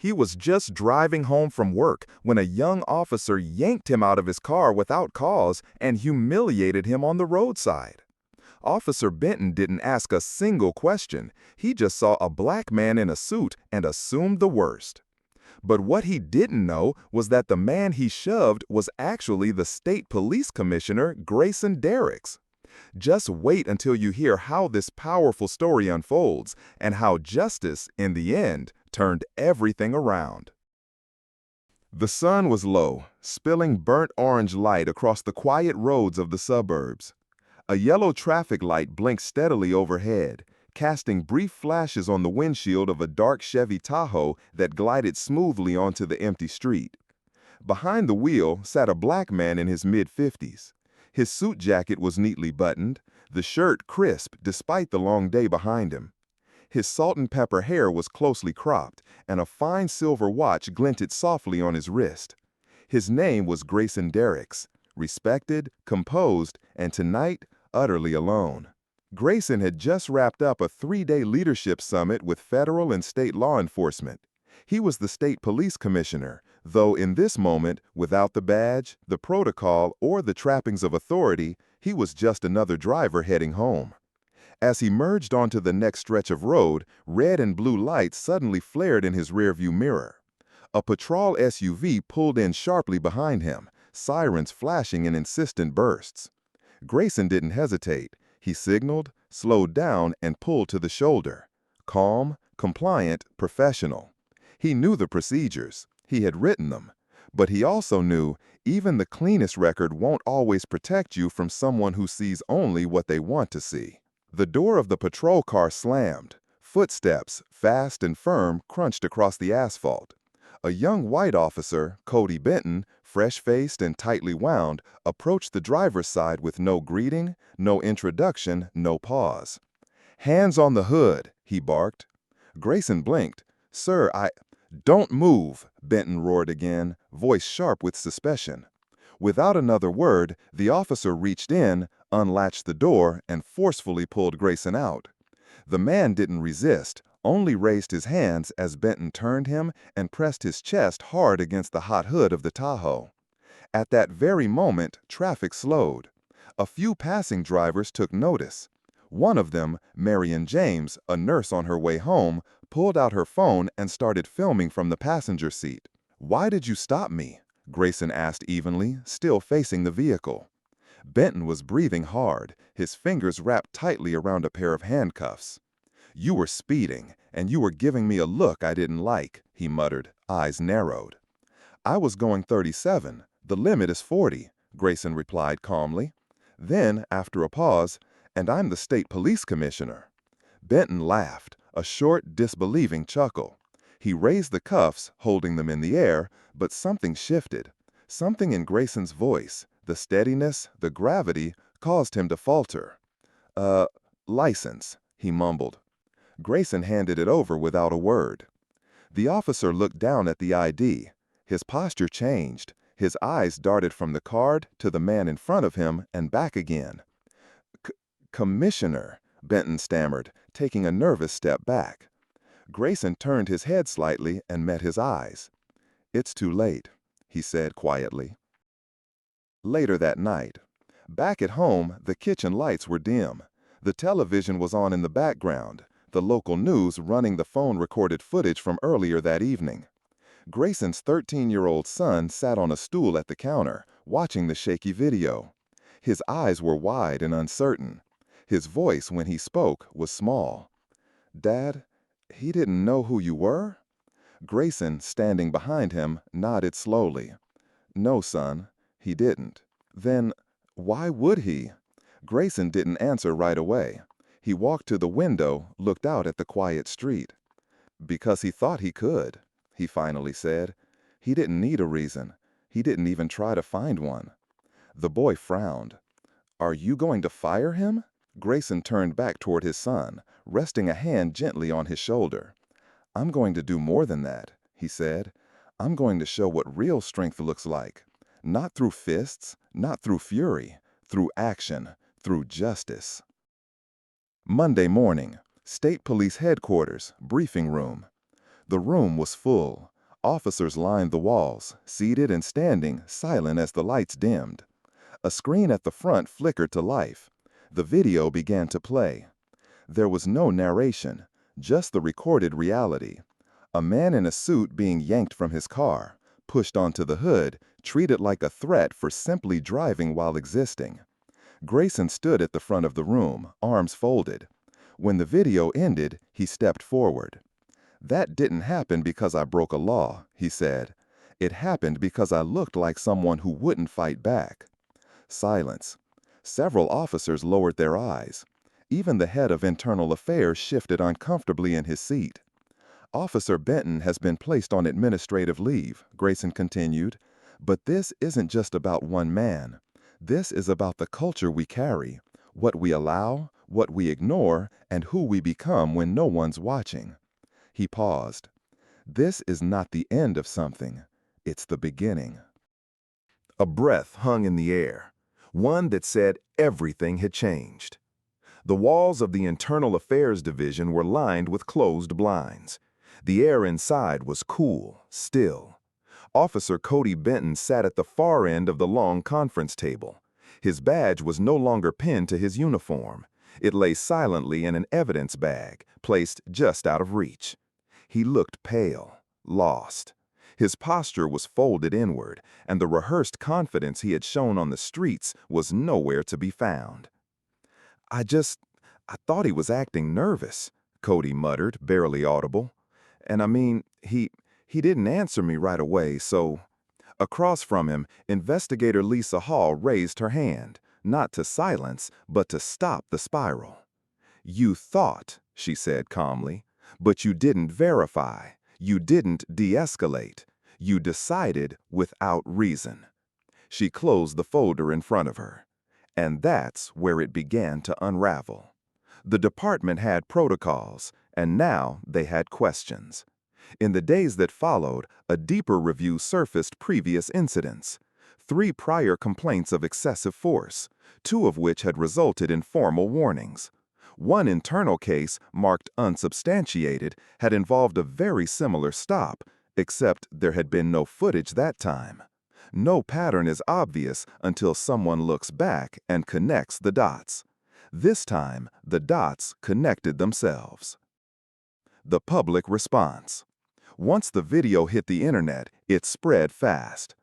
He was just driving home from work when a young officer yanked him out of his car without cause and humiliated him on the roadside. Officer Benton didn't ask a single question. He just saw a black man in a suit and assumed the worst. But what he didn't know was that the man he shoved was actually the state police commissioner, Grayson Derricks. Just wait until you hear how this powerful story unfolds and how justice, in the end, turned everything around. The sun was low, spilling burnt orange light across the quiet roads of the suburbs. A yellow traffic light blinked steadily overhead, casting brief flashes on the windshield of a dark Chevy Tahoe that glided smoothly onto the empty street. Behind the wheel sat a black man in his mid-50s. His suit jacket was neatly buttoned, the shirt crisp despite the long day behind him. His salt and pepper hair was closely cropped, and a fine silver watch glinted softly on his wrist. His name was Grayson Derricks, respected, composed, and tonight, utterly alone. Grayson had just wrapped up a 3-day leadership summit with federal and state law enforcement. He was the state police commissioner, though in this moment, without the badge, the protocol, or the trappings of authority, he was just another driver heading home. As he merged onto the next stretch of road, red and blue lights suddenly flared in his rearview mirror. A patrol SUV pulled in sharply behind him, sirens flashing in insistent bursts. Grayson didn't hesitate. He signaled, slowed down, and pulled to the shoulder. Calm, compliant, professional. He knew the procedures. He had written them. But he also knew even the cleanest record won't always protect you from someone who sees only what they want to see. The door of the patrol car slammed. Footsteps, fast and firm, crunched across the asphalt. A young white officer, Cody Benton, fresh-faced and tightly wound, approached the driver's side with no greeting, no introduction, no pause. "Hands on the hood," he barked. Grayson blinked. "Sir, Don't move," Benton roared again, voice sharp with suspicion. Without another word, the officer reached in, unlatched the door, and forcefully pulled Grayson out. The man didn't resist, only raised his hands as Benton turned him and pressed his chest hard against the hot hood of the Tahoe. At that very moment, traffic slowed. A few passing drivers took notice. One of them, Marion James, a nurse on her way home, pulled out her phone and started filming from the passenger seat. "Why did you stop me?" Grayson asked evenly, still facing the vehicle. Benton was breathing hard, his fingers wrapped tightly around a pair of handcuffs. "You were speeding, and you were giving me a look I didn't like," he muttered, eyes narrowed. "I was going 37. The limit is 40, Grayson replied calmly. Then, after a pause, "And I'm the state police commissioner." Benton laughed, a short, disbelieving chuckle. He raised the cuffs, holding them in the air, but something shifted. Something in Grayson's voice, the steadiness, the gravity, caused him to falter. License," he mumbled. Grayson handed it over without a word. The officer looked down at the ID. His posture changed. His eyes darted from the card to the man in front of him and back again. "Commissioner," Benton stammered, taking a nervous step back. Grayson turned his head slightly and met his eyes. "It's too late," he said quietly. Later that night. Back at home, the kitchen lights were dim. The television was on in the background, the local news running the phone-recorded footage from earlier that evening. Grayson's 13-year-old son sat on a stool at the counter, watching the shaky video. His eyes were wide and uncertain. His voice, when he spoke, was small. "Dad, he didn't know who you were?" Grayson, standing behind him, nodded slowly. "No, son, he didn't." "Then, why would he?" Grayson didn't answer right away. He walked to the window, looked out at the quiet street. "Because he thought he could," he finally said. "He didn't need a reason. He didn't even try to find one." The boy frowned. "Are you going to fire him?" Grayson turned back toward his son, resting a hand gently on his shoulder. "I'm going to do more than that," he said. "I'm going to show what real strength looks like. Not through fists, not through fury, through action, through justice." Monday morning, State Police Headquarters, briefing room. The room was full. Officers lined the walls, seated and standing, silent as the lights dimmed. A screen at the front flickered to life. The video began to play. There was no narration, just the recorded reality. A man in a suit being yanked from his car, pushed onto the hood, treated like a threat for simply driving while existing. Grayson stood at the front of the room, arms folded. When the video ended, he stepped forward. "That didn't happen because I broke a law," he said. "It happened because I looked like someone who wouldn't fight back." Silence. Several officers lowered their eyes. Even the head of internal affairs shifted uncomfortably in his seat. "Officer Benton has been placed on administrative leave," Grayson continued. "But this isn't just about one man. This is about the culture we carry, what we allow, what we ignore, and who we become when no one's watching." He paused. "This is not the end of something. It's the beginning." A breath hung in the air, one that said everything had changed. The walls of the Internal Affairs Division were lined with closed blinds. The air inside was cool, still. Officer Cody Benton sat at the far end of the long conference table. His badge was no longer pinned to his uniform. It lay silently in an evidence bag, placed just out of reach. He looked pale, lost. His posture was folded inward, and the rehearsed confidence he had shown on the streets was nowhere to be found. I thought he was acting nervous," Cody muttered, barely audible. "And I mean, he didn't answer me right away, so—" Across from him, Investigator Lisa Hall raised her hand, not to silence, but to stop the spiral. "You thought," she said calmly, "but you didn't verify. You didn't de-escalate. You decided without reason." She closed the folder in front of her. And that's where it began to unravel. The department had protocols, and now they had questions. In the days that followed, a deeper review surfaced previous incidents. 3 prior complaints of excessive force, 2 of which had resulted in formal warnings. One internal case, marked unsubstantiated, had involved a very similar stop, except there had been no footage that time. No pattern is obvious until someone looks back and connects the dots. This time, the dots connected themselves. The public response. Once the video hit the internet, it spread fast.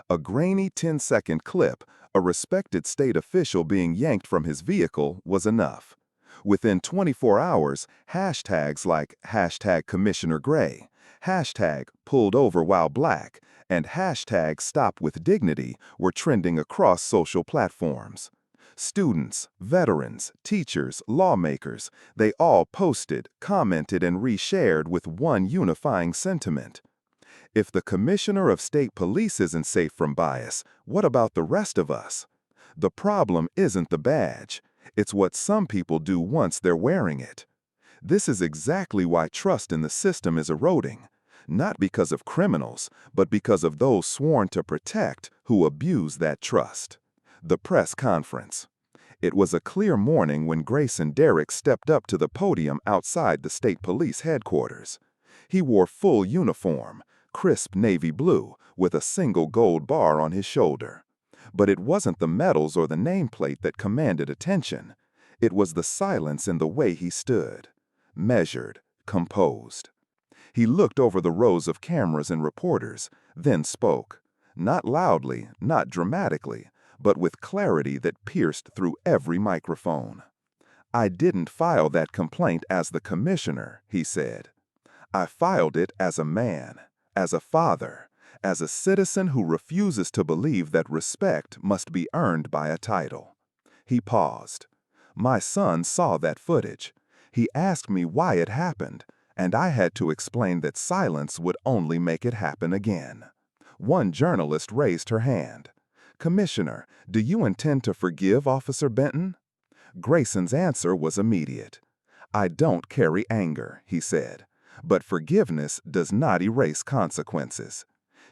A grainy 10-second clip, a respected state official being yanked from his vehicle, was enough. Within 24 hours, hashtags like #CommissionerGray, #PulledOverWhileBlack, and #StopWithDignity were trending across social platforms. Students, veterans, teachers, lawmakers, they all posted, commented, and reshared with one unifying sentiment. If the Commissioner of State Police isn't safe from bias, what about the rest of us? The problem isn't the badge. It's what some people do once they're wearing it. This is exactly why trust in the system is eroding. Not because of criminals, but because of those sworn to protect who abuse that trust. The press conference. It was a clear morning when Grayson Derrick stepped up to the podium outside the state police headquarters. He wore full uniform, crisp navy blue, with a single gold bar on his shoulder. But it wasn't the medals or the nameplate that commanded attention. It was the silence in the way he stood. Measured, composed. He looked over the rows of cameras and reporters, then spoke. Not loudly, not dramatically, but with clarity that pierced through every microphone. "I didn't file that complaint as the commissioner," he said. "I filed it as a man, as a father, as a citizen who refuses to believe that respect must be earned by a title." He paused. "My son saw that footage. He asked me why it happened, and I had to explain that silence would only make it happen again." One journalist raised her hand. "Commissioner, do you intend to forgive Officer Benton?" Grayson's answer was immediate. "I don't carry anger," he said, "but forgiveness does not erase consequences.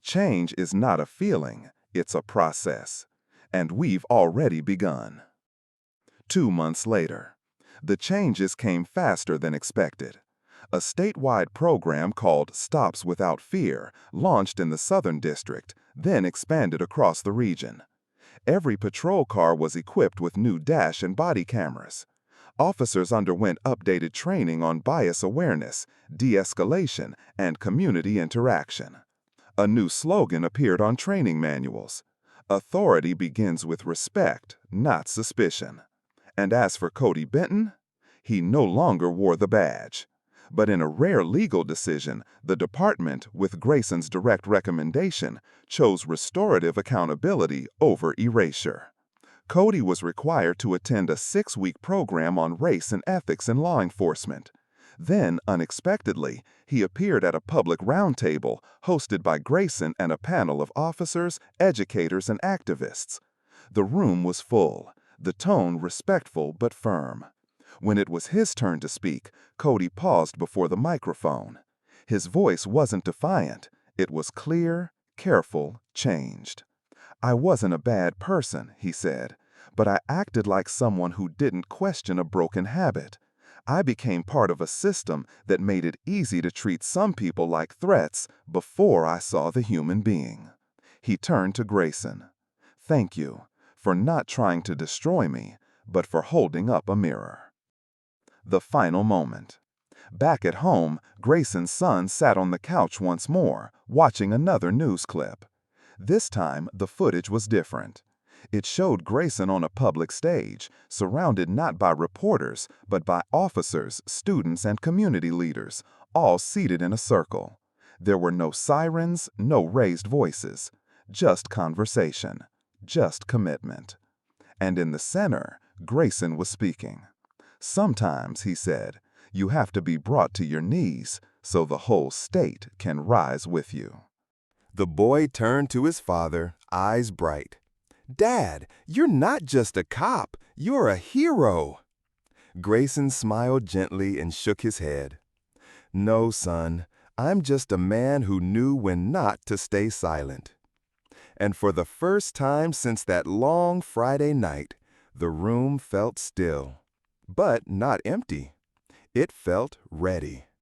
Change is not a feeling, it's a process. And we've already begun." 2 months later. The changes came faster than expected. A statewide program called Stops Without Fear launched in the Southern District, then expanded across the region. Every patrol car was equipped with new dash and body cameras. Officers underwent updated training on bias awareness, de-escalation, and community interaction. A new slogan appeared on training manuals. Authority begins with respect, not suspicion. And as for Cody Benton, he no longer wore the badge. But in a rare legal decision, the department, with Grayson's direct recommendation, chose restorative accountability over erasure. Cody was required to attend a 6-week program on race and ethics in law enforcement. Then, unexpectedly, he appeared at a public roundtable hosted by Grayson and a panel of officers, educators, and activists. The room was full, the tone respectful but firm. When it was his turn to speak, Cody paused before the microphone. His voice wasn't defiant. It was clear, careful, changed. "I wasn't a bad person," he said, "but I acted like someone who didn't question a broken habit. I became part of a system that made it easy to treat some people like threats before I saw the human being." He turned to Grayson. "Thank you for not trying to destroy me, but for holding up a mirror." The final moment. Back at home, Grayson's son sat on the couch once more, watching another news clip. This time, the footage was different. It showed Grayson on a public stage, surrounded not by reporters, but by officers, students, and community leaders, all seated in a circle. There were no sirens, no raised voices, just conversation, just commitment. And in the center, Grayson was speaking. "Sometimes," he said, "you have to be brought to your knees so the whole state can rise with you." The boy turned to his father, eyes bright. "Dad, you're not just a cop, you're a hero." Grayson smiled gently and shook his head. "No, son, I'm just a man who knew when not to stay silent." And for the first time since that long Friday night, the room felt still. But not empty. It felt ready.